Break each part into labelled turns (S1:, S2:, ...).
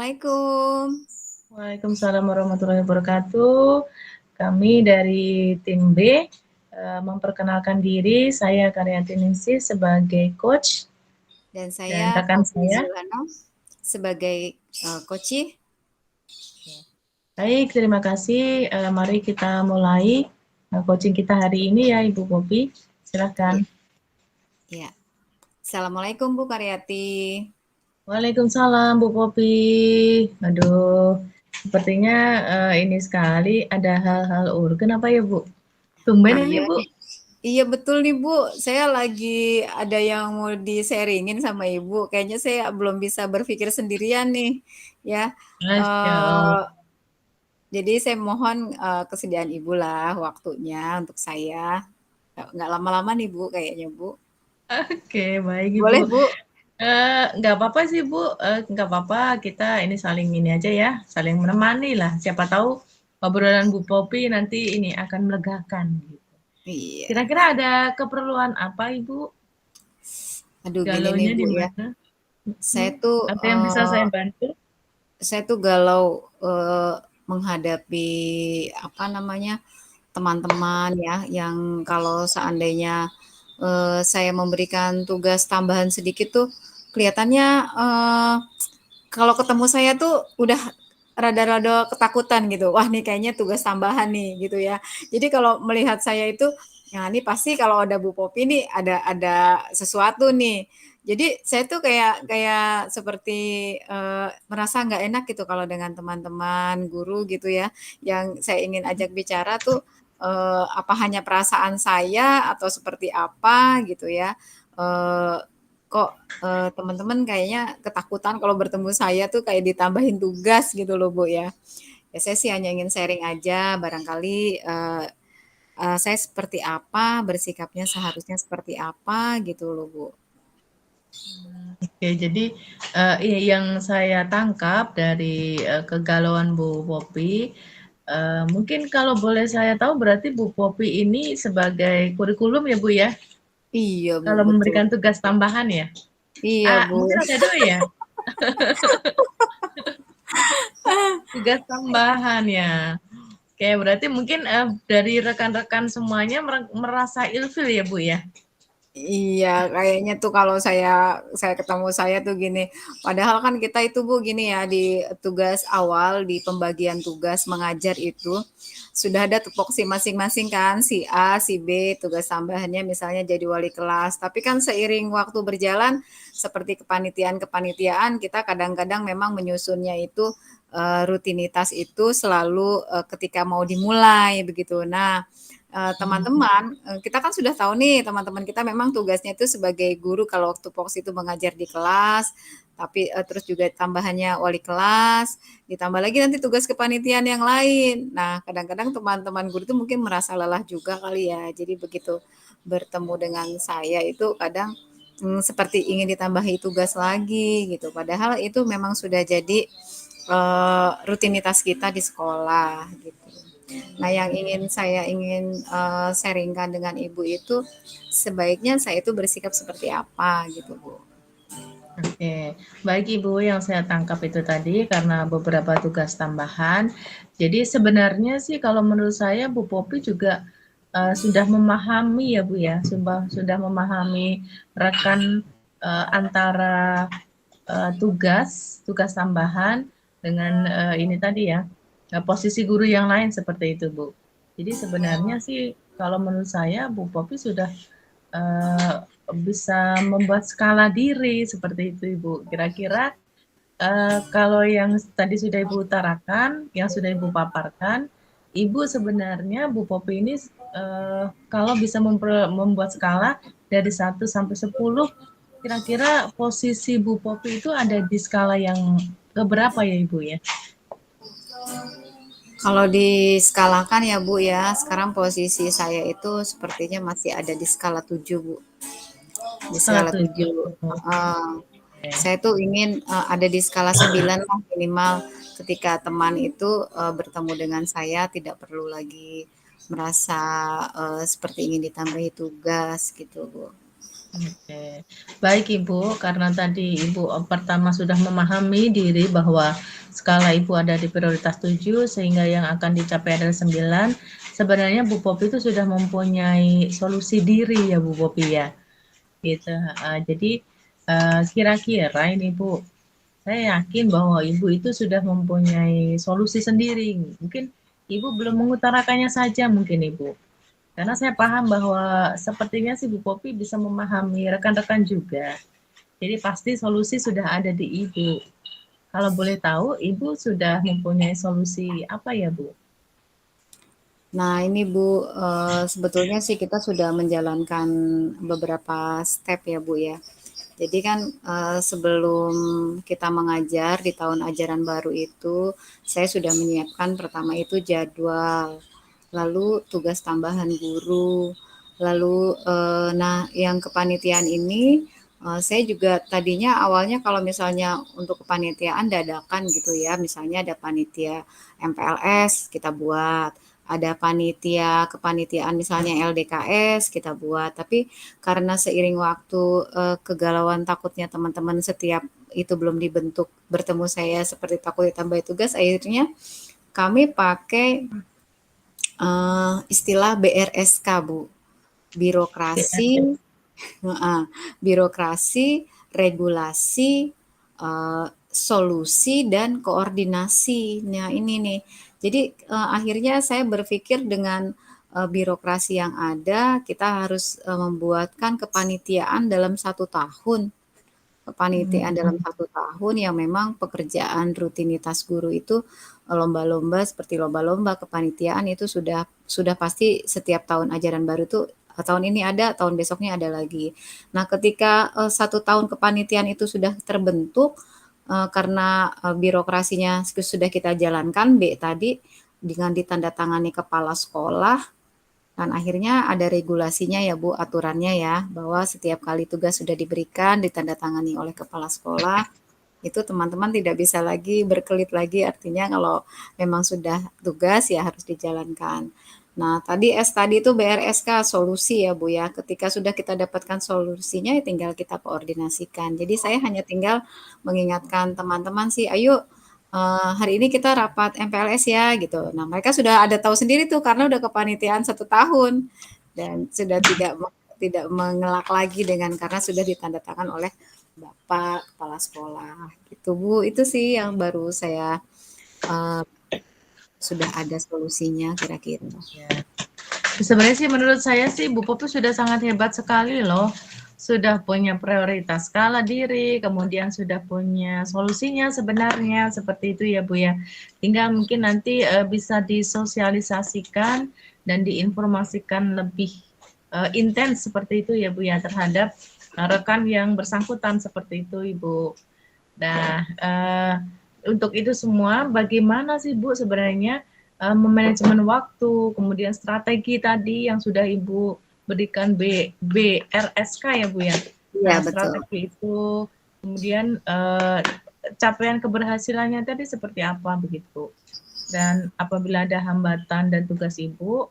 S1: Assalamualaikum.
S2: Waalaikumsalam warahmatullahi wabarakatuh. Kami dari tim B memperkenalkan diri, saya Karyanti Ningsih sebagai coach
S1: Dan
S2: dan
S1: saya
S2: rekan
S1: Poppy
S2: saya.
S1: Zulhano sebagai coach.
S2: Baik, terima kasih. Mari kita mulai coaching kita hari ini ya Ibu Poppy. Silahkan.
S1: Ya. Assalamualaikum Bu Karyati.
S2: Waalaikumsalam Bu Poppy. Aduh, sepertinya ini sekali ada hal-hal urgen apa ya Bu? Tumben ini
S1: Iya
S2: Bu.
S1: nih. Iya betul nih Bu, saya lagi ada yang mau di-sharingin sama Ibu. Kayaknya saya belum bisa berpikir sendirian nih, ya.
S2: Masya Allah.
S1: Uh, jadi saya mohon kesediaan Ibu lah waktunya untuk saya. Nggak lama-lama nih Bu, kayaknya Bu.
S2: Oke, baik Ibu.
S1: Boleh Bu?
S2: Nggak apa-apa sih Bu, nggak apa-apa. Kita ini saling ini aja ya, saling menemani lah. Siapa tahu obrolan Bu Poppy nanti ini akan melegakan. Gitu.
S1: Iya.
S2: Kira-kira ada keperluan apa Ibu?
S1: Aduh gini nih
S2: Galaunya
S1: Bu
S2: di
S1: ya.
S2: mana?
S1: Saya tuh
S2: Ada yang bisa saya bantu?
S1: saya tuh galau menghadapi apa namanya teman-teman ya yang kalau seandainya saya memberikan tugas tambahan sedikit tuh kelihatannya kalau ketemu saya tuh udah rada-rada ketakutan gitu. Wah nih kayaknya tugas tambahan nih gitu ya. Jadi kalau melihat saya itu, ya ini pasti kalau ada Bu Popi nih ada sesuatu nih. Jadi saya tuh kayak kayak seperti merasa nggak enak gitu kalau dengan teman-teman guru gitu ya, yang saya ingin ajak bicara tuh apa hanya perasaan saya atau seperti apa gitu ya. Eh, kok teman-teman kayaknya ketakutan kalau bertemu saya tuh kayak ditambahin tugas gitu loh Bu ya. Ya saya sih hanya ingin sharing aja barangkali saya seperti apa, bersikapnya seharusnya seperti apa gitu loh Bu.
S2: Oke, jadi yang saya tangkap dari kegalauan Bu Poppy, mungkin kalau boleh saya tahu berarti Bu Poppy ini sebagai kurikulum ya Bu ya?
S1: Iya Bu,
S2: Kalau
S1: betul.
S2: memberikan tugas tambahan ya?
S1: Iya Bu.
S2: Mungkin ada dua ya? Tugas tambahan ya. Oke, berarti mungkin dari rekan-rekan semuanya merasa ilfil ya Bu ya?
S1: Iya, kayaknya tuh kalau saya ketemu saya tuh gini, padahal kan kita itu Bu gini ya di tugas awal di pembagian tugas mengajar itu sudah ada tupoksi masing-masing kan si A, si B tugas tambahannya misalnya jadi wali kelas. Tapi kan seiring waktu berjalan seperti kepanitiaan-kepanitiaan kita kadang-kadang memang menyusunnya itu rutinitas itu selalu ketika mau dimulai begitu. Nah, teman-teman, kita kan sudah tahu nih teman-teman kita memang tugasnya itu sebagai guru kalau waktu Pox itu mengajar di kelas, tapi terus juga tambahannya wali kelas, ditambah lagi nanti tugas kepanitiaan yang lain. Nah, kadang-kadang teman-teman guru itu mungkin merasa lelah juga kali ya. Jadi begitu bertemu dengan saya itu kadang seperti ingin ditambahi tugas lagi gitu. Padahal itu memang sudah jadi rutinitas kita di sekolah gitu. Nah, yang ingin sharingkan dengan Ibu itu sebaiknya saya itu bersikap seperti apa gitu, Bu.
S2: Oke, baik Ibu yang saya tangkap itu tadi karena beberapa tugas tambahan. Jadi sebenarnya sih kalau menurut saya Bu Popi juga sudah memahami ya Bu ya, sudah memahami rekan antara tugas tambahan dengan ini tadi ya posisi guru yang lain seperti itu Bu. Jadi sebenarnya sih kalau menurut saya Bu Popi sudah eh, bisa membuat skala diri seperti itu Ibu. Kira-kira kalau yang tadi sudah Ibu utarakan, yang sudah Ibu paparkan, Ibu sebenarnya Bu Popi ini kalau bisa membuat skala dari 1 sampai 10, kira-kira posisi Bu Popi itu ada di skala yang keberapa ya Ibu ya?
S1: Kalau diskalakan ya Bu ya, sekarang posisi saya itu sepertinya masih ada di skala 7 Bu. Di
S2: Skala
S1: skala
S2: 7.
S1: 7. Heeh.
S2: Oke.
S1: Saya tuh ingin ada di skala 9 lah minimal ketika teman itu bertemu dengan saya tidak perlu lagi merasa seperti ingin ditambahi tugas gitu Bu.
S2: Oke. Baik Ibu, karena tadi Ibu pertama sudah memahami diri bahwa skala Ibu ada di prioritas 7 sehingga yang akan dicapai adalah 9. Sebenarnya Bu Popi itu sudah mempunyai solusi diri ya Bu Popi ya. Gitu. Jadi kira-kira ini Bu, saya yakin bahwa Ibu itu sudah mempunyai solusi sendiri. Mungkin Ibu belum mengutarakannya saja mungkin Ibu. Karena saya paham bahwa sepertinya sih Bu Popi bisa memahami rekan-rekan juga. Jadi pasti solusi sudah ada di Ibu. Kalau boleh tahu, Ibu sudah mempunyai solusi apa ya, Bu?
S1: Nah, ini Bu, sebetulnya sih kita sudah menjalankan beberapa step ya Bu ya. Jadi kan sebelum kita mengajar di tahun ajaran baru itu, saya sudah menyiapkan pertama itu jadwal, lalu tugas tambahan guru, lalu nah yang kepanitiaan ini saya juga tadinya awalnya kalau misalnya untuk kepanitiaan dadakan gitu ya, misalnya ada panitia MPLS kita buat, ada panitia kepanitiaan misalnya LDKS kita buat, tapi karena seiring waktu kegalauan takutnya teman-teman setiap itu belum dibentuk bertemu saya seperti takut ditambah tugas, akhirnya kami pakai istilah BRSK Bu, birokrasi,
S2: BRS.
S1: birokrasi, regulasi, solusi dan koordinasi. Nah ini nih, jadi akhirnya saya berpikir dengan birokrasi yang ada, kita harus membuatkan kepanitiaan dalam 1 tahun. Kepanitiaan dalam 1 tahun yang memang pekerjaan rutinitas guru itu lomba-lomba seperti lomba-lomba kepanitiaan itu sudah pasti setiap tahun ajaran baru itu tahun ini ada, tahun besoknya ada lagi. Nah, ketika 1 tahun kepanitiaan itu sudah terbentuk karena birokrasinya sudah kita jalankan B tadi dengan ditandatangani kepala sekolah dan akhirnya ada regulasinya ya Bu, aturannya ya, bahwa setiap kali tugas sudah diberikan, ditandatangani oleh kepala sekolah, itu teman-teman tidak bisa lagi berkelit lagi, artinya kalau memang sudah tugas ya harus dijalankan. Nah, tadi S tadi itu BRSK solusi ya Bu ya. Ketika sudah kita dapatkan solusinya ya tinggal kita koordinasikan. Jadi saya hanya tinggal mengingatkan teman-teman sih, ayo hari ini kita rapat MPLS ya gitu. Nah, mereka sudah ada tahu sendiri tuh karena udah kepanitiaan 1 tahun dan sudah tidak mengelak lagi dengan karena sudah ditandatangan oleh Bapak kepala sekolah gitu Bu. Itu sih yang baru saya uh, sudah ada solusinya kira-kira.
S2: Ya. Sebenarnya sih menurut saya sih Bu Popi sudah sangat hebat sekali loh. Sudah punya prioritas skala diri, kemudian sudah punya solusinya sebenarnya seperti itu ya Bu ya. Tinggal mungkin nanti bisa disosialisasikan dan diinformasikan lebih intens seperti itu ya Bu ya terhadap rekan yang bersangkutan seperti itu Ibu. Nah, untuk itu semua bagaimana sih Bu sebenarnya memanajemen waktu, kemudian strategi tadi yang sudah Ibu berikan BRSK ya Bu ya.
S1: Iya
S2: Nah,
S1: betul.
S2: strategi itu kemudian capaian keberhasilannya tadi seperti apa begitu. Dan apabila ada hambatan dan tugas Ibu,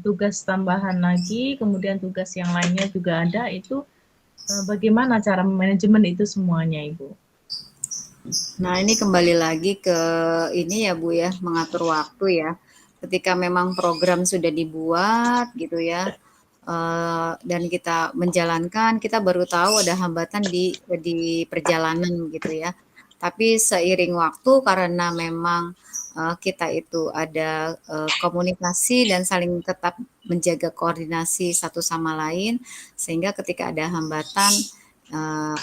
S2: tugas tambahan lagi, kemudian tugas yang lainnya juga ada, itu bagaimana cara manajemen itu semuanya Ibu?
S1: Nah, ini kembali lagi ke ini ya Bu ya, mengatur waktu ya. Ketika memang program sudah dibuat gitu ya, dan kita menjalankan, kita baru tahu ada hambatan di perjalanan gitu ya. Tapi seiring waktu karena memang kita itu ada komunikasi dan saling tetap menjaga koordinasi satu sama lain, sehingga ketika ada hambatan, eh,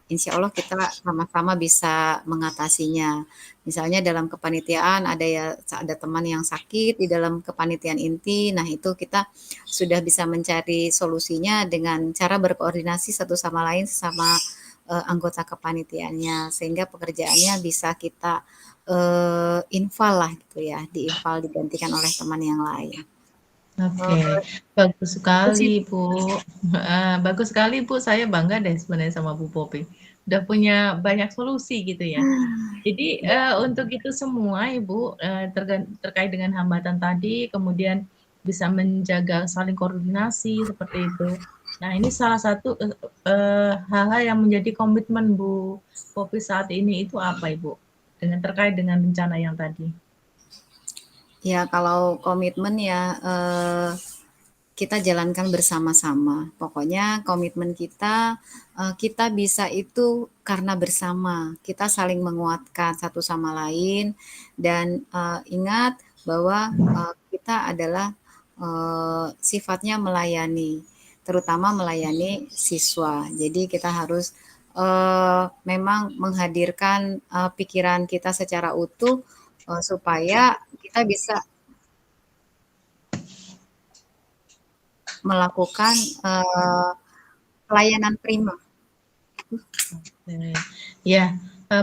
S1: insya Allah kita sama-sama bisa mengatasinya. Misalnya dalam kepanitiaan ada teman yang sakit di dalam kepanitiaan inti, nah itu kita sudah bisa mencari solusinya dengan cara berkoordinasi satu sama lain sesama anggota kepanitiaannya sehingga pekerjaannya bisa kita infal lah gitu ya, diinfal digantikan oleh teman yang lain.
S2: Oke,
S1: Eh,
S2: bagus
S1: itu sih.
S2: sekali, Bu. Bagus sekali, Bu. Saya bangga deh sebenarnya sama Bu Popi. Udah punya banyak solusi gitu ya. Jadi untuk itu semua, Ibu, terkait dengan hambatan tadi, kemudian bisa menjaga saling koordinasi seperti itu. Nah, ini salah satu hal-hal yang menjadi komitmen Bu Popi saat ini itu apa, Ibu? Dengan terkait dengan rencana yang tadi.
S1: Ya kalau komitmen ya kita jalankan bersama-sama. Pokoknya komitmen kita kita bisa itu karena bersama. Kita saling menguatkan satu sama lain dan ingat bahwa kita adalah sifatnya melayani, terutama melayani siswa. Jadi kita harus memang menghadirkan pikiran kita secara utuh supaya kita bisa melakukan pelayanan prima.
S2: Ya,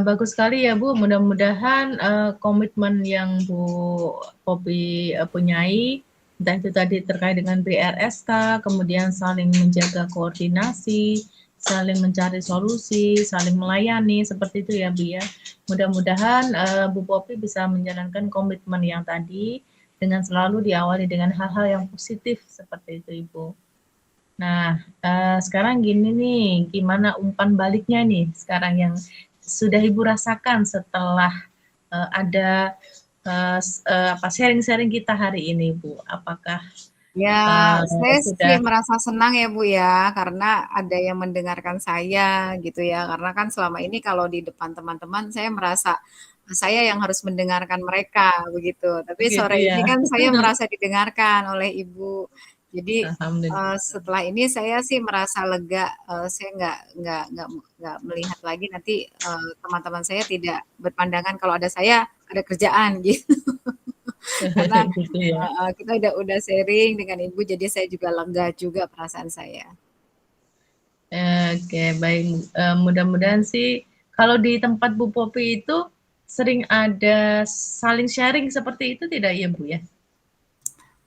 S2: bagus sekali ya Bu. Mudah-mudahan komitmen yang Bu Popi punyai, entah itu tadi terkait dengan BRSK, kemudian saling menjaga koordinasi, saling mencari solusi, saling melayani, seperti itu ya Bu ya. Mudah-mudahan Bu Popi bisa menjalankan komitmen yang tadi dengan selalu diawali dengan hal-hal yang positif seperti itu Ibu. Nah, sekarang gini nih, gimana umpan baliknya nih sekarang yang sudah Ibu rasakan setelah ada sharing-sharing kita hari ini, Bu? Apakah
S1: Ya, saya sih
S2: sudah
S1: merasa senang ya Bu ya, karena ada yang mendengarkan saya gitu ya. Karena kan selama ini kalau di depan teman-teman saya merasa saya yang harus mendengarkan mereka begitu. Tapi
S2: begitu
S1: sore ini
S2: ya?
S1: kan saya merasa didengarkan oleh Ibu. Jadi
S2: Alhamdulillah.
S1: setelah ini saya sih merasa lega. Saya nggak melihat lagi nanti teman-teman saya tidak berpandangan kalau ada saya ada kerjaan gitu. Karena
S2: Gitu ya.
S1: kita udah sharing dengan Ibu, jadi saya juga lega juga perasaan saya.
S2: Oke, baik. Mudah-mudahan sih kalau di tempat Bu Popi itu sering ada saling sharing seperti itu tidak ya, Bu ya?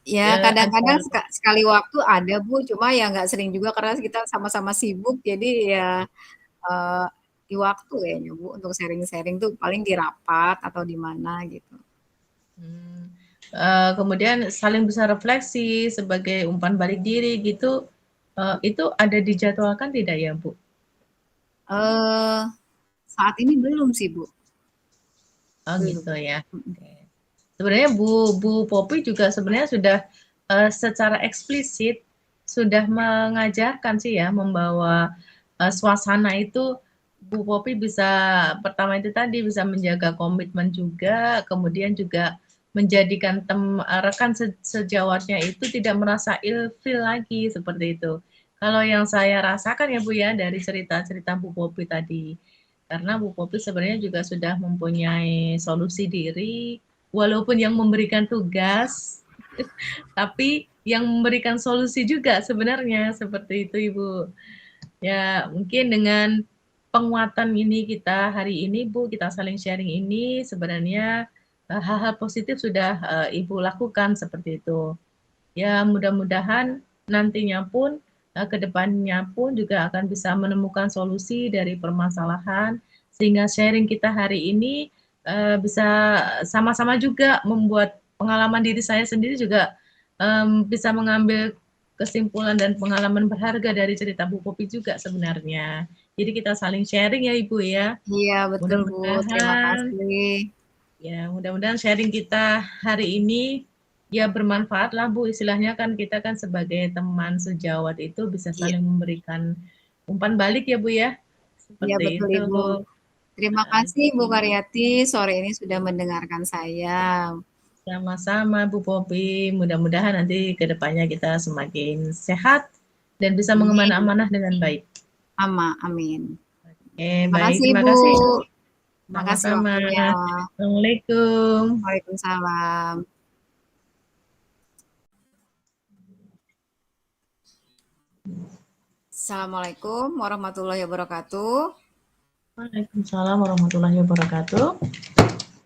S1: Ya kadang-kadang
S2: Ada
S1: sekali waktu ada Bu, cuma ya nggak sering juga karena kita sama-sama sibuk, jadi ya eee, di waktu kayaknya Bu, untuk sharing-sharing tuh paling di rapat atau di mana gitu.
S2: hmm, kemudian saling bisa refleksi sebagai umpan balik diri gitu, itu ada dijadwalkan tidak ya, Bu?
S1: Eee, Saat ini belum sih Bu,
S2: Oh
S1: belum.
S2: gitu ya.
S1: Mhm.
S2: Oke. Sebenarnya Bu Popi juga sebenarnya sudah secara eksplisit sudah mengajarkan sih ya, membawa suasana itu Bu Popi bisa pertama itu tadi bisa menjaga komitmen juga, kemudian juga menjadikan rekan sejawatnya itu tidak merasa ilfil lagi seperti itu. Kalau yang saya rasakan ya Bu ya dari cerita-cerita Bu Popi tadi, karena Bu Popi sebenarnya juga sudah mempunyai solusi diri, walaupun yang memberikan tugas, tapi yang memberikan solusi juga sebenarnya seperti itu Ibu. Ya, mungkin dengan penguatan ini kita hari ini Bu, kita saling sharing ini sebenarnya hal-hal positif sudah Ibu lakukan seperti itu. Ya, mudah-mudahan nantinya pun ke depannya pun juga akan bisa menemukan solusi dari permasalahan sehingga sharing kita hari ini bisa sama-sama juga membuat pengalaman diri saya sendiri juga bisa mengambil kesimpulan dan pengalaman berharga dari cerita Bu Popi juga sebenarnya. Jadi kita saling sharing ya Ibu ya.
S1: Iya betul Bu, terima
S2: Mudah-mudahan
S1: kasih.
S2: ya, mudah-mudahan sharing kita hari ini ya bermanfaat lah Bu. Istilahnya kan kita kan sebagai teman sejawat itu bisa
S1: Iya,
S2: saling memberikan umpan balik ya Bu ya.
S1: iya
S2: Seperti
S1: betul
S2: itu.
S1: Ibu. Terima kasih Bu
S2: Oke.
S1: Karyati, sore ini sudah mendengarkan saya.
S2: Sama-sama Bu Popi. Mudah-mudahan nanti ke depannya kita semakin sehat dan bisa mengemban
S1: Amin.
S2: amanah dengan baik.
S1: Amin.
S2: Oke,
S1: Terima
S2: baik.
S1: kasih
S2: Terima
S1: Ibu.
S2: kasih.
S1: Terima kasih
S2: Sama-sama.
S1: waktunya.
S2: Assalamualaikum.
S1: Waalaikumsalam. Assalamualaikum warahmatullahi wabarakatuh.
S2: Waalaikumsalam warahmatullahi wabarakatuh.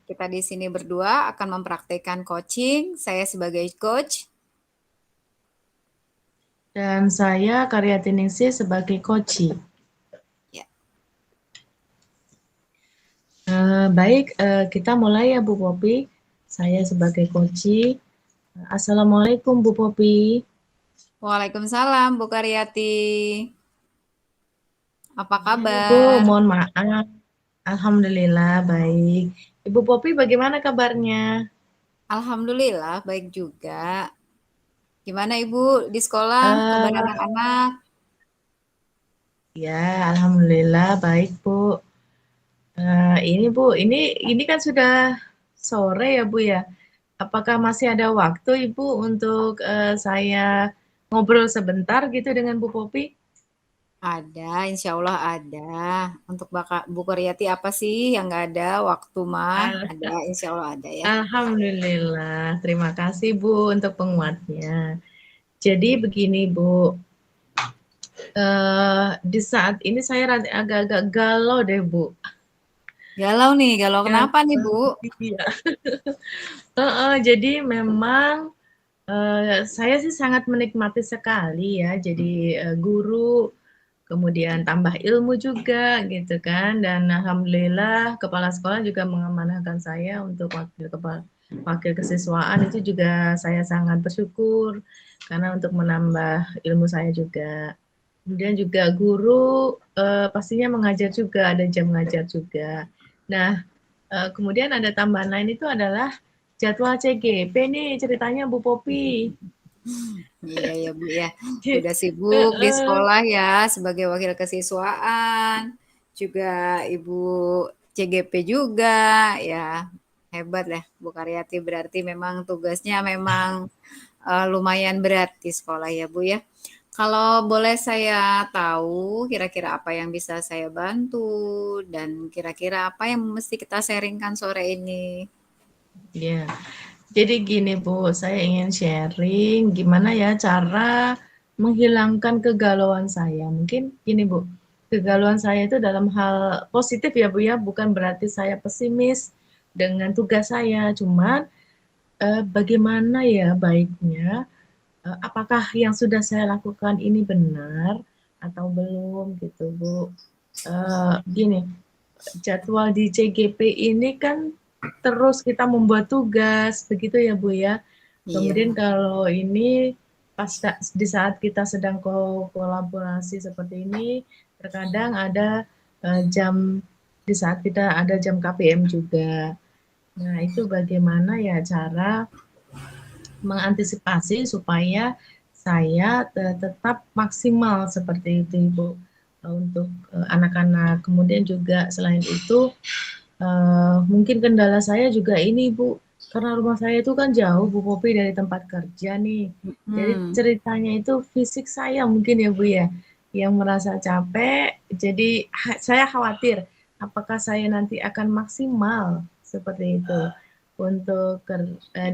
S1: Kita di sini berdua akan mempraktekkan coaching. Saya sebagai coach.
S2: Dan saya Karyatiningsi sebagai coach.
S1: Ya.
S2: Baik, kita mulai ya Bu Popi. Saya sebagai coach. Assalamualaikum Bu Popi.
S1: Waalaikumsalam Bu Karyati. Apa
S2: Iya nih Bu,
S1: kabar?
S2: mohon maaf. Alhamdulillah baik. Ibu Popi bagaimana kabarnya?
S1: Alhamdulillah baik juga. Gimana Ibu di sekolah? Kabar
S2: Eh,
S1: anak-anak?
S2: ya, Alhamdulillah baik Bu. Ini Bu, ini kan sudah sore ya Bu ya. Apakah masih ada waktu Ibu untuk saya ngobrol sebentar gitu dengan Bu Popi?
S1: Ada, insya Allah ada. Untuk Bu Karyati apa sih yang nggak ada? Waktu mah
S2: Al-
S1: ada, insya Allah ada ya.
S2: Alhamdulillah, terima kasih Bu untuk penguatnya. Jadi begini Bu, di saat ini saya agak-agak galau deh Bu.
S1: Galau nih, galau
S2: Ya,
S1: kenapa nih Bu?
S2: iya. Jadi memang saya sih sangat menikmati sekali ya jadi guru, kemudian tambah ilmu juga gitu kan, dan alhamdulillah kepala sekolah juga mengamanahkan saya untuk wakil kesiswaan, itu juga saya sangat bersyukur karena untuk menambah ilmu saya juga. Kemudian juga guru pastinya mengajar juga, ada jam mengajar juga. Nah, kemudian ada tambahan lain itu adalah jadwal CGP nih ceritanya Bu Popi.
S1: Iya ya Bu ya, udah sibuk di sekolah ya sebagai wakil kesiswaan, juga Ibu CGP juga ya. Hebat ya Bu Karyati, berarti memang tugasnya memang lumayan berat di sekolah ya Bu ya. Kalau boleh saya tahu kira-kira apa yang bisa saya bantu dan kira-kira apa yang mesti kita sharingkan sore ini?
S2: Ya, jadi gini Bu, saya ingin sharing gimana ya cara menghilangkan kegalauan saya. Mungkin gini Bu, kegalauan saya itu dalam hal positif ya Bu ya, bukan berarti saya pesimis dengan tugas saya, cuman bagaimana ya baiknya, apakah yang sudah saya lakukan ini benar atau belum gitu Bu. Gini, jadwal di CGP ini kan terus kita membuat tugas, begitu ya Bu ya.
S1: Iya,
S2: Kemudian kalau ini pas di saat kita sedang kolaborasi seperti ini, terkadang ada jam di saat kita ada jam KPM juga. Nah, itu bagaimana ya cara mengantisipasi supaya saya tetap maksimal seperti itu Ibu untuk anak-anak. Kemudian juga selain itu mungkin kendala saya juga ini Bu, karena rumah saya itu kan jauh Bu Popi dari tempat kerja nih. Jadi
S1: hmm,
S2: ceritanya itu fisik saya mungkin ya Bu ya, yang merasa capek. Jadi saya khawatir apakah saya nanti akan maksimal seperti itu untuk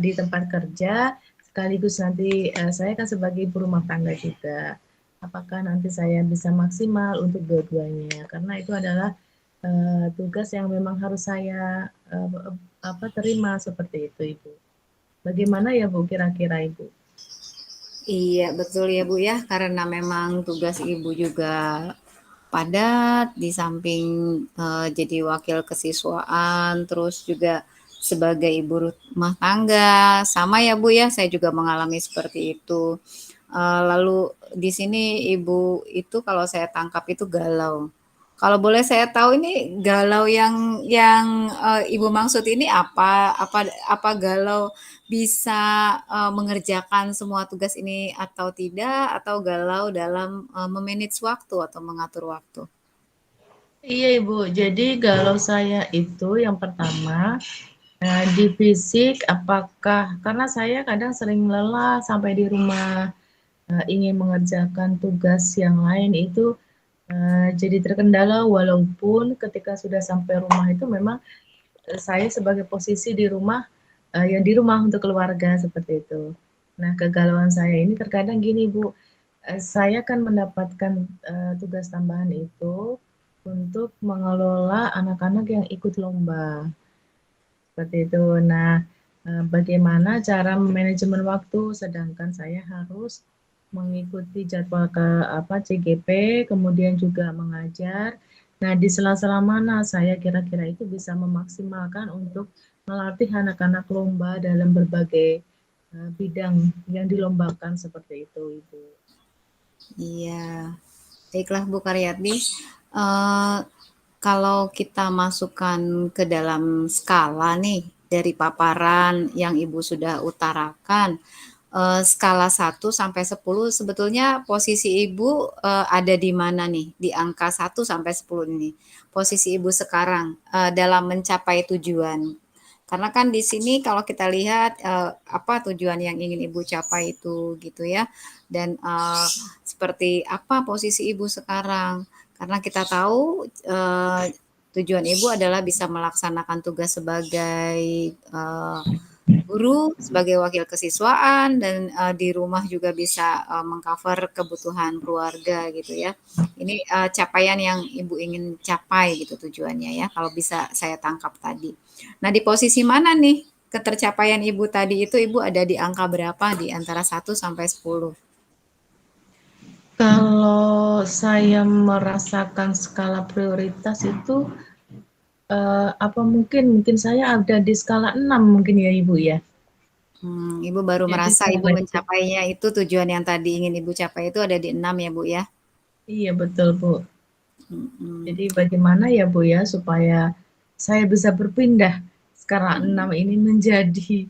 S2: di tempat kerja, sekaligus nanti saya kan sebagai ibu rumah tangga juga. Apakah nanti saya bisa maksimal untuk dua-duanya? Karena itu adalah tugas yang memang harus saya terima seperti itu Ibu. Bagaimana ya Bu kira-kira Ibu?
S1: iya betul ya Bu ya, karena memang tugas Ibu juga padat, di samping jadi wakil kesiswaan, terus juga sebagai ibu rumah tangga, sama ya Bu ya, saya juga mengalami seperti itu. Lalu di sini Ibu itu kalau saya tangkap itu galau. Kalau boleh saya tahu ini galau yang Ibu maksud ini apa? Apa galau bisa mengerjakan semua tugas ini atau tidak? Atau galau dalam memanage waktu atau mengatur waktu?
S2: Iya Ibu, jadi kalau saya itu yang pertama di fisik apakah karena saya kadang sering lelah sampai di rumah ingin mengerjakan tugas yang lain itu jadi terkendala walaupun ketika sudah sampai rumah itu memang saya sebagai posisi di rumah yang di rumah untuk keluarga seperti itu. Nah, kegalauan saya ini terkadang gini, Bu. Saya kan mendapatkan tugas tambahan itu untuk mengelola anak-anak yang ikut lomba. Seperti itu. Nah, bagaimana cara manajemen waktu sedangkan saya harus mengikuti jadwal ke CGP, kemudian juga mengajar. Nah, di sela-sela mana saya kira-kira itu bisa memaksimalkan untuk melatih anak-anak lomba dalam berbagai bidang yang dilombakan seperti itu, Ibu.
S1: Iya. Baiklah Bu Karyadi, eee, kalau kita masukkan ke dalam skala nih, dari paparan yang Ibu sudah utarakan, skala 1 sampai 10 sebetulnya posisi Ibu, ada di mana nih? Di angka 1 sampai 10 ini, posisi Ibu sekarang, dalam mencapai tujuan. Karena kan di sini kalau kita lihat, apa tujuan yang ingin Ibu capai itu gitu ya, dan, seperti apa posisi Ibu sekarang. Karena kita tahu, tujuan Ibu adalah bisa melaksanakan tugas sebagai, guru, sebagai wakil kesiswaan dan, di rumah juga bisa, meng-cover kebutuhan keluarga gitu ya. Ini, capaian yang Ibu ingin capai gitu tujuannya ya, kalau bisa saya tangkap tadi. Nah, di posisi mana nih ketercapaian Ibu tadi itu, Ibu ada di angka berapa di antara 1 sampai 10?
S2: Kalau saya merasakan skala prioritas itu, apa mungkin saya ada di skala 6 mungkin ya, Ibu, ya?
S1: Ibu baru
S2: Jadi
S1: merasa Ibu
S2: saya itu
S1: mencapainya itu tujuan yang tadi ingin Ibu capai itu ada di 6 ya, Bu, ya?
S2: iya betul, Bu.
S1: Mhm.
S2: Jadi bagaimana ya, Bu, ya, supaya saya bisa berpindah skala 6
S1: Mhm.
S2: ini menjadi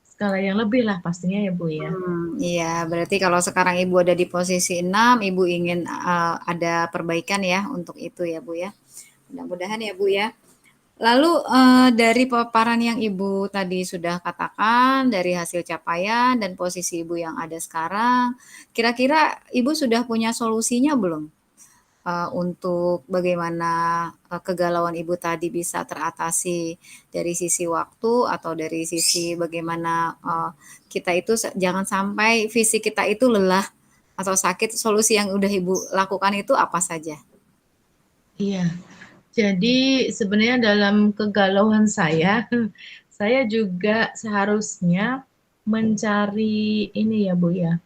S2: skala yang lebih lah pastinya ya, Bu, ya?
S1: Iya, berarti kalau sekarang Ibu ada di posisi 6, Ibu ingin, ada perbaikan ya untuk itu ya, Bu, ya? Mudah-mudahan ya, Bu, ya. Lalu, dari paparan yang Ibu tadi sudah katakan, dari hasil capaian dan posisi Ibu yang ada sekarang, kira-kira Ibu sudah punya solusinya belum? Untuk bagaimana, kegalauan Ibu tadi bisa teratasi dari sisi waktu atau dari sisi bagaimana, kita itu jangan sampai fisik kita itu lelah atau sakit, solusi yang udah Ibu lakukan itu apa saja?
S2: Iya. Jadi sebenarnya dalam kegalauan saya, saya juga seharusnya mencari ini ya, Bu, ya,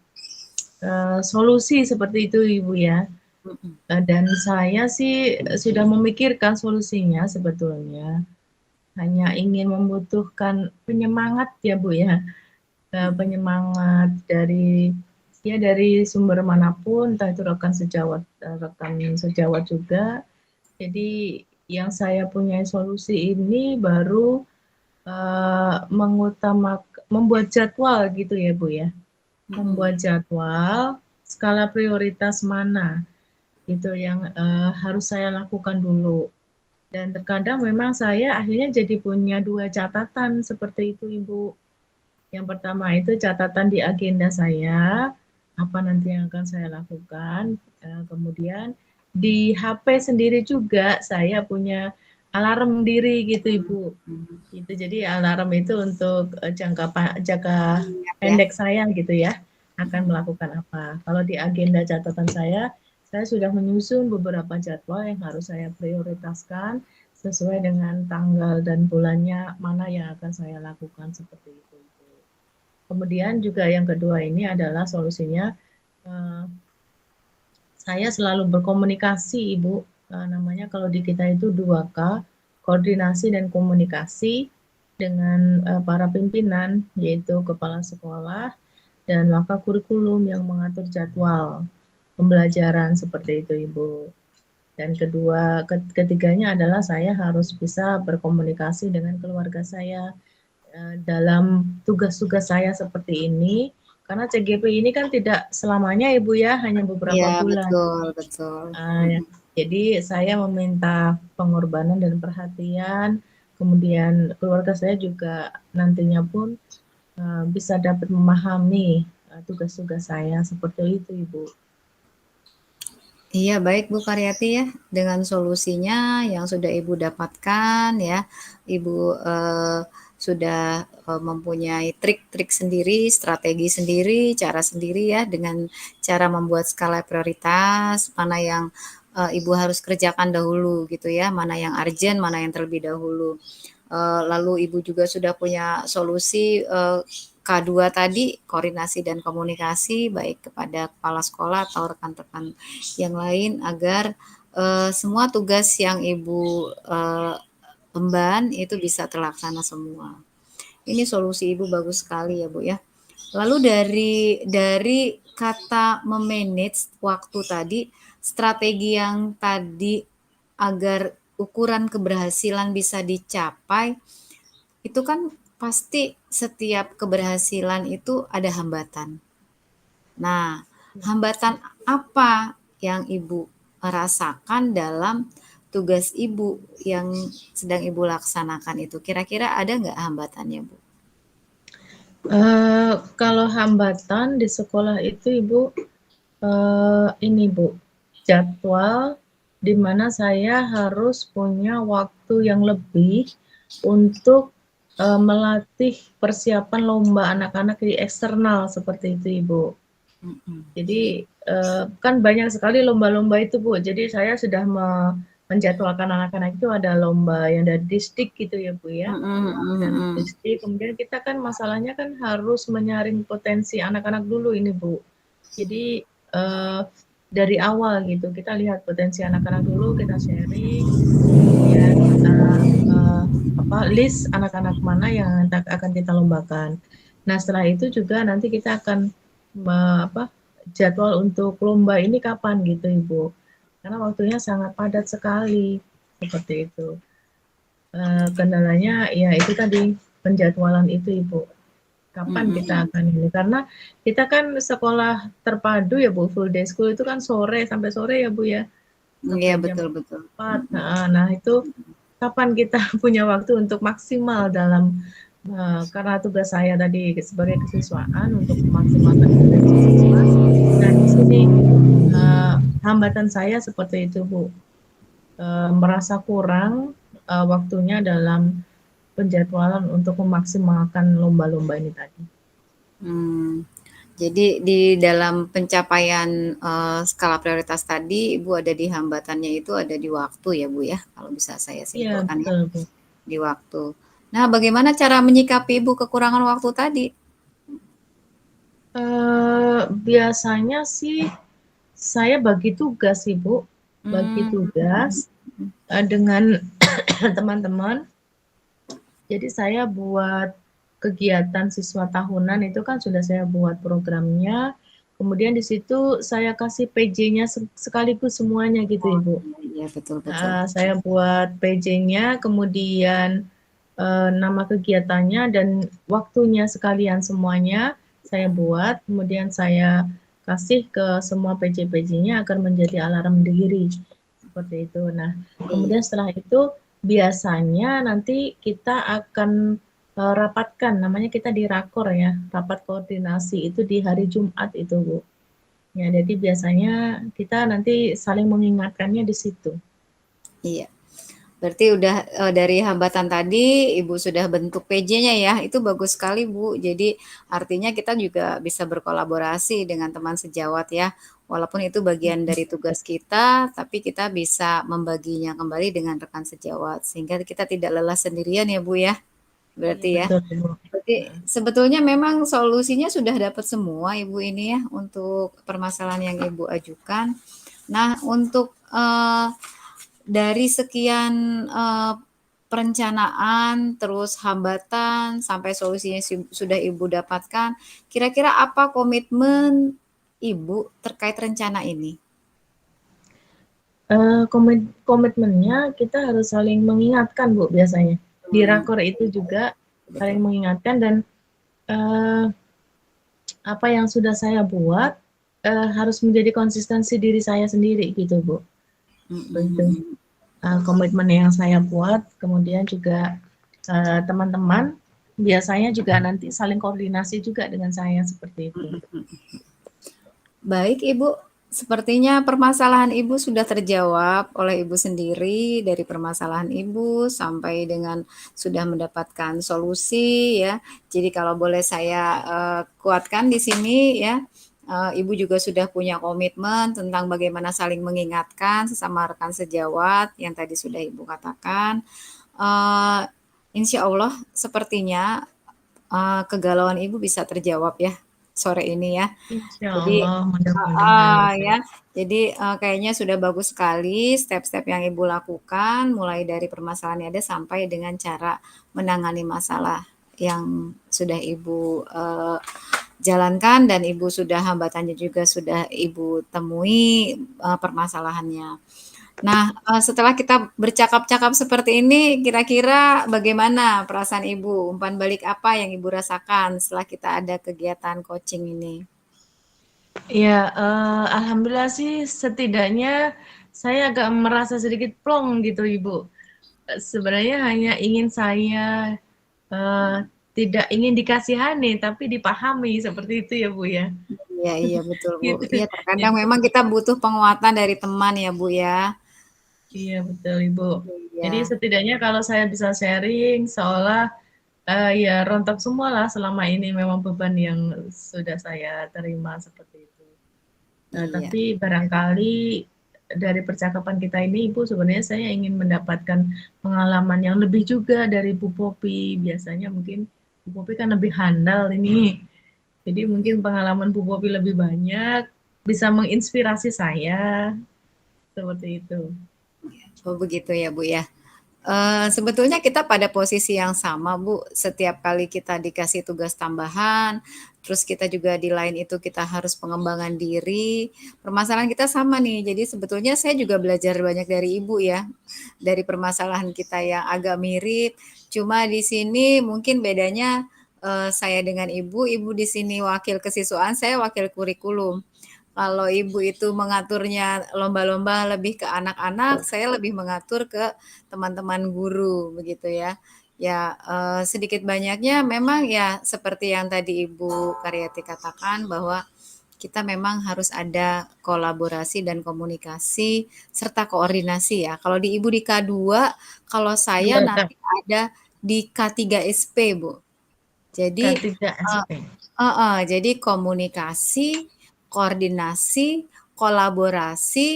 S2: solusi seperti itu, Ibu, ya.
S1: Mhm.
S2: Dan saya sih sudah memikirkan solusinya sebetulnya, hanya ingin membutuhkan penyemangat ya, Bu, ya,
S1: Mhm.
S2: penyemangat dari ya dari sumber manapun, entah itu rekan sejawat juga. Jadi yang saya punya solusi ini baru, membuat jadwal gitu ya, Bu, ya.
S1: Mhm.
S2: Membuat jadwal skala prioritas mana, itu yang, harus saya lakukan dulu. Dan terkadang memang saya akhirnya jadi punya 2 catatan seperti itu, Ibu. Yang pertama itu catatan di agenda saya, apa nanti yang akan saya lakukan, kemudian di HP sendiri juga saya punya alarm diri gitu, Ibu.
S1: Mhm.
S2: Gitu, jadi alarm itu untuk, jangka
S1: Mengingat ya.
S2: pendek saya gitu ya, akan
S1: Mhm.
S2: melakukan apa. Kalau di agenda catatan saya sudah menyusun beberapa jadwal yang harus saya prioritaskan sesuai dengan tanggal dan bulannya mana yang akan saya lakukan seperti itu, Ibu. Kemudian juga yang kedua ini adalah solusinya, eee, saya selalu berkomunikasi, Ibu, namanya kalau di kita itu 2K, koordinasi dan komunikasi dengan, para pimpinan, yaitu kepala sekolah dan wakakurikulum yang mengatur jadwal pembelajaran seperti itu, Ibu. Dan ketiganya adalah saya harus bisa berkomunikasi dengan keluarga saya, dalam tugas-tugas saya seperti ini, karena CGP ini kan tidak selamanya Ibu ya, hanya beberapa
S1: Iya,
S2: bulan.
S1: betul betul.
S2: Ya.
S1: Mhm.
S2: Jadi saya meminta pengorbanan dan perhatian, kemudian keluarga saya juga nantinya pun, bisa dapat memahami, tugas-tugas saya, seperti itu, Ibu.
S1: Iya, baik Bu Karyati ya, dengan solusinya yang sudah Ibu dapatkan ya, Ibu, sudah, mempunyai trik-trik sendiri, strategi sendiri, cara sendiri ya, dengan cara membuat skala prioritas, mana yang, Ibu harus kerjakan dahulu gitu ya, mana yang urgent, mana yang terlebih dahulu. Lalu Ibu juga sudah punya solusi, K2 tadi, koordinasi dan komunikasi baik kepada kepala sekolah atau rekan-rekan yang lain agar, semua tugas yang Ibu, emban itu bisa terlaksana semua. Ini solusi Ibu bagus sekali ya, Bu, ya. Lalu dari kata me-manage waktu tadi, strategi yang tadi agar ukuran keberhasilan bisa dicapai, itu kan pasti setiap keberhasilan itu ada hambatan. Nah, hambatan apa yang Ibu rasakan dalam tugas Ibu yang sedang Ibu laksanakan itu? Kira-kira ada nggak hambatannya, Bu?
S2: Kalau hambatan di sekolah itu Ibu, ini Bu, jadwal di mana saya harus punya waktu yang lebih untuk melatih persiapan lomba anak-anak di eksternal seperti itu Ibu. Jadi kan banyak sekali lomba-lomba itu Bu. Jadi saya sudah menjadwalkan anak-anak itu ada lomba yang dari distrik gitu ya Bu ya. Dari distrik, kemudian kita kan masalahnya kan harus menyaring potensi anak-anak dulu ini Bu. Jadi dari awal gitu kita lihat potensi anak-anak dulu, kita sharing, kemudian list anak-anak mana yang akan kita lombakan. Nah setelah itu juga nanti kita akan jadwal untuk lomba ini kapan gitu Ibu. Karena waktunya sangat padat sekali seperti itu. Kendalanya ya itu tadi penjadwalan itu Ibu. Kapan kita akan ini? Karena kita kan sekolah terpadu ya Bu, full day school itu kan sore sampai sore ya Bu ya.
S1: Iya
S2: Sampai jam
S1: betul.
S2: 4. Nah itu kapan kita punya waktu untuk maksimal dalam karena tugas saya tadi sebagai kesiswaan untuk memaksimalkan potensi siswa. Nah di sini hambatan saya seperti itu Bu, merasa kurang waktunya dalam penjadwalan untuk memaksimalkan lomba-lomba ini tadi.
S1: Jadi di dalam pencapaian skala prioritas tadi, Ibu ada di hambatannya itu ada di waktu ya Bu ya, kalau bisa saya
S2: Iya
S1: simpulkan ya,
S2: betul Bu.
S1: di waktu. Nah, bagaimana cara menyikapi Ibu kekurangan waktu tadi?
S2: Biasanya sih saya bagi tugas Ibu, bagi tugas dengan teman-teman. Jadi saya buat kegiatan siswa tahunan itu kan sudah saya buat programnya. Kemudian di situ saya kasih PJ-nya sekaligus semuanya gitu Ibu.
S1: Iya betul.
S2: Saya buat PJ-nya, kemudian nama kegiatannya dan waktunya sekalian semuanya saya buat. Kemudian saya kasih ke semua PJ-PJ-nya agar menjadi alarm diri seperti itu. Nah, kemudian setelah itu biasanya nanti kita akan rapatkan, namanya kita di rakor ya, rapat koordinasi itu di hari Jumat itu Bu. Ya, jadi biasanya kita nanti saling mengingatkannya di situ.
S1: Iya. Berarti udah dari hambatan tadi Ibu sudah bentuk PJ-nya ya, itu bagus sekali Bu. Jadi artinya kita juga bisa berkolaborasi dengan teman sejawat ya. Walaupun itu bagian dari tugas kita, tapi kita bisa membaginya kembali dengan rekan sejawat sehingga kita tidak lelah sendirian ya Bu ya.
S2: Iya
S1: Berarti ya.
S2: betul Bu.
S1: Berarti sebetulnya memang solusinya sudah dapat semua Ibu ini ya untuk permasalahan yang Ibu ajukan. Nah, untuk dari sekian perencanaan, terus hambatan, sampai solusinya sudah Ibu dapatkan, kira-kira apa komitmen Ibu terkait rencana ini?
S2: Komitmennya kita harus saling mengingatkan Bu biasanya. Di rakor itu juga saling mengingatkan dan apa yang sudah saya buat harus menjadi konsistensi diri saya sendiri gitu Bu. Begitu. Komitmen yang saya buat, kemudian juga teman-teman biasanya juga nanti saling koordinasi juga dengan saya seperti itu.
S1: Baik Ibu, sepertinya permasalahan Ibu sudah terjawab oleh Ibu sendiri dari permasalahan Ibu sampai dengan sudah mendapatkan solusi ya. Jadi kalau boleh saya kuatkan di sini ya, Ibu juga sudah punya komitmen tentang bagaimana saling mengingatkan sesama rekan sejawat yang tadi sudah Ibu katakan. Insya Allah sepertinya kegalauan Ibu bisa terjawab ya sore ini ya.
S2: Insya
S1: Jadi
S2: Allah mudah-mudahan.
S1: ya, jadi kayaknya sudah bagus sekali step-step yang Ibu lakukan, mulai dari permasalahan yang ada sampai dengan cara menangani masalah yang sudah Ibu jalankan dan Ibu sudah hambatannya juga sudah Ibu temui, permasalahannya. Nah, setelah kita bercakap-cakap seperti ini, kira-kira bagaimana perasaan Ibu? Umpan balik apa yang Ibu rasakan setelah kita ada kegiatan coaching ini?
S2: Ya, alhamdulillah sih setidaknya saya agak merasa sedikit plong gitu, Ibu. Sebenarnya hanya ingin saya, eee, tidak ingin dikasihani, tapi dipahami, seperti itu ya, Bu, ya?
S1: Iya iya, betul, Bu.
S2: Gitu.
S1: Iya, terkadang
S2: Jadi
S1: memang kita butuh penguatan dari teman ya, Bu, ya.
S2: iya, betul, Ibu. Jadi
S1: Iya
S2: setidaknya kalau saya bisa sharing seolah, ya rontok semualah selama ini memang beban yang sudah saya terima, seperti itu.
S1: iya.
S2: Tapi barangkali dari percakapan kita ini, Ibu, sebenarnya saya ingin mendapatkan pengalaman yang lebih juga dari Bu Popi. Biasanya mungkin Bu Popi kan lebih handal ini. Jadi mungkin pengalaman Bu Popi lebih banyak, bisa menginspirasi saya, seperti itu.
S1: Oh, begitu ya, Bu, ya. Sebetulnya kita pada posisi yang sama, Bu. Setiap kali kita dikasih tugas tambahan, terus kita juga di lain itu kita harus pengembangan diri, permasalahan kita sama nih. Jadi sebetulnya saya juga belajar banyak dari Ibu ya, dari permasalahan kita yang agak mirip. Cuma di sini mungkin bedanya, saya dengan Ibu, Ibu di sini wakil kesiswaan, saya wakil kurikulum. Kalau Ibu itu mengaturnya lomba-lomba lebih ke anak-anak, saya lebih mengatur ke teman-teman guru, begitu ya. Ya, sedikit banyaknya memang ya seperti yang tadi Ibu Karyati katakan bahwa kita memang harus ada kolaborasi dan komunikasi serta koordinasi ya. Kalau di Ibu di K2, kalau saya
S2: Iya, Kak.
S1: nanti ada di K3SP, Bu. Jadi,
S2: K3SP.
S1: jadi komunikasi, koordinasi, kolaborasi,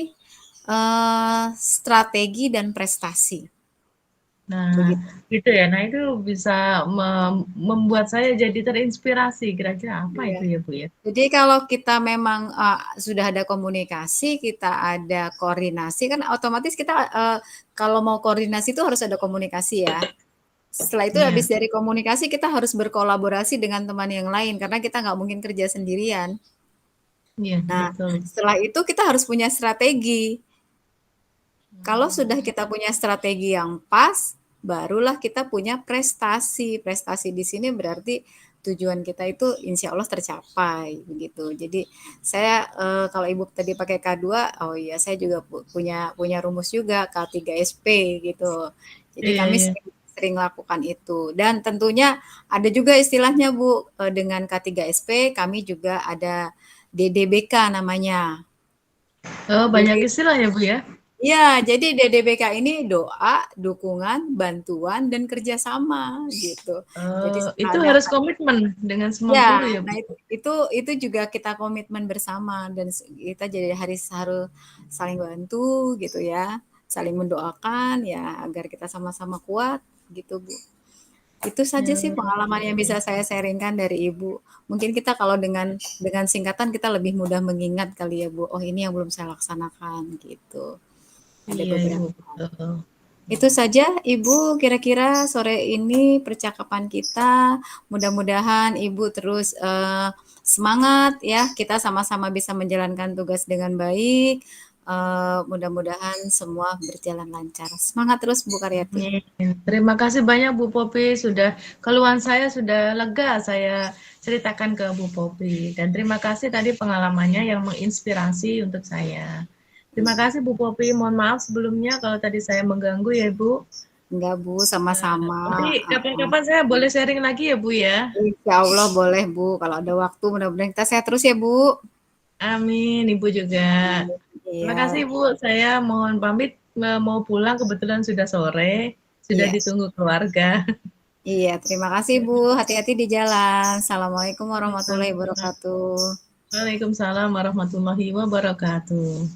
S1: strategi dan prestasi,
S2: Nah,
S1: begitu.
S2: gitu ya. Nah, itu bisa membuat saya jadi terinspirasi. Kira-kira apa
S1: Iya.
S2: itu ya, Bu, ya?
S1: Jadi kalau kita memang, sudah ada komunikasi, kita ada koordinasi, kan otomatis kita, kalau mau koordinasi itu harus ada komunikasi ya. Setelah itu
S2: Iya,
S1: habis dari komunikasi kita harus berkolaborasi dengan teman yang lain, karena kita nggak mungkin kerja sendirian.
S2: iya,
S1: Nah,
S2: betul.
S1: setelah itu kita harus punya strategi. Kalau sudah
S2: Hmm.
S1: kita punya strategi yang pas, barulah kita punya prestasi. Prestasi di sini berarti tujuan kita itu insya Allah tercapai begitu. Jadi saya kalau Ibu tadi pakai K2, oh iya saya juga punya punya rumus juga K3SP gitu. Jadi
S2: Iya,
S1: kami
S2: iya.
S1: sering lakukan itu. Dan tentunya ada juga istilahnya Bu, dengan K3SP kami juga ada DDBK namanya.
S2: Oh, banyak
S1: Jadi
S2: istilah ya, Bu, ya?
S1: ya, jadi DDBK ini doa, dukungan, bantuan, dan kerjasama gitu. Jadi
S2: Itu
S1: ada
S2: harus komitmen dengan semua
S1: ya,
S2: guru ya,
S1: nah
S2: Bu?
S1: itu juga kita komitmen bersama dan kita jadi harus saling bantu gitu ya, saling mendoakan ya agar kita sama-sama kuat gitu, Bu. Itu saja sih
S2: Ya,
S1: pengalaman yang bisa saya sharing-kan dari Ibu. Mungkin kita kalau dengan singkatan kita lebih mudah mengingat kali ya, Bu. Oh, ini yang belum saya laksanakan gitu. Ada
S2: iya, Ibu,
S1: beberapa.
S2: betul.
S1: Itu saja Ibu kira-kira sore ini percakapan kita. Mudah-mudahan Ibu terus semangat ya. Kita sama-sama bisa menjalankan tugas dengan baik. Mudah-mudahan semua berjalan lancar. Semangat terus Bu Karyati.
S2: Amin. Terima kasih banyak Bu Popi, sudah keluhan saya sudah lega saya ceritakan ke Bu Popi. Dan terima kasih tadi pengalamannya yang menginspirasi untuk saya. Terima
S1: Iya.
S2: kasih Bu Popi, mohon maaf sebelumnya kalau tadi saya mengganggu ya Bu.
S1: Enggak Bu, sama-sama.
S2: Nanti kapan-kapan saya boleh sharing lagi ya Bu ya.
S1: Insya Allah boleh Bu. Kalau ada waktu mudah-mudahan kita sehat terus ya Bu.
S2: Amin, Ibu juga. Terima kasih
S1: Iya,
S2: Ibu, saya mohon pamit mau pulang kebetulan sudah sore, sudah
S1: iya.
S2: ditunggu keluarga.
S1: Iya, terima kasih Bu. Hati-hati di jalan. Assalamualaikum warahmatullahi wabarakatuh.
S2: Waalaikumsalam warahmatullahi wabarakatuh.